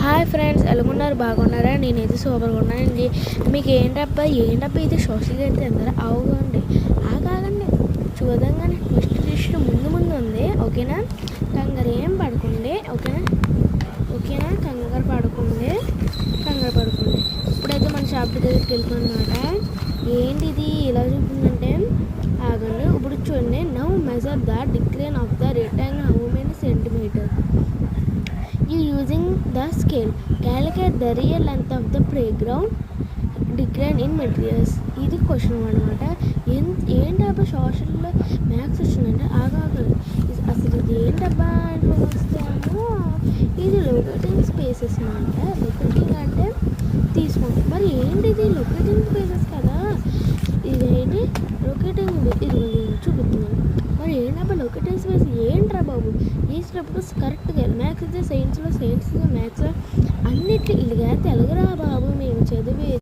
Hi friends, ఎలాగున్నారు? బాగున్నారా? నేనైతే సూపర్గా ఉన్నానండి. మీకు ఏంటబ్బా ఇది సోషల్ అయితే అందరూ అవునండి. ఆగండి, చూడంగానే ట్విస్ట్ ముందు ఉంది. ఓకేనా? కంగారు ఏం పడకండి. ఓకేనా కంగారు పడకండి. ఇప్పుడైతే మన షాప్ దగ్గరికి వెళ్ళిపోయినమాట. ఏంటి ఇది ఇలా చూపిందంటే ఆగండి. ఇప్పుడు చూడండి. Now measure the decline of the rectangle how many centimetre using the scale. Calculate the real length of the playground decline in materials. ఇది క్వశ్చన్ అనమాట. ఏంటబ్బా సోషల్లో మ్యాథ్స్ వచ్చిందంటే అసలు ఇది ఏంటబ్బా అని వస్తేమో ఇది లొకేటింగ్ స్పేసెస్ అనమాట. లొకేటింగ్ అంటే తీసుకుంటాం. మరి ఏంటిది లొకేటింగ్ స్పేసెస్ కదా. ఇదేంటి లొకేటింగ్ ఇది చూపిస్తున్నాను. మరి ఏంటబ్బా లొకేటింగ్ స్పేస్ ఏంట్రా బాబు? ఈ స్టెప్స్ కరెక్ట్గా మ్యాథ్స్ అయితే సైన్స్లో మ్యాథ్స్ అన్నిటి ఇలాగా తెలుగురా బాబు మేము చదివే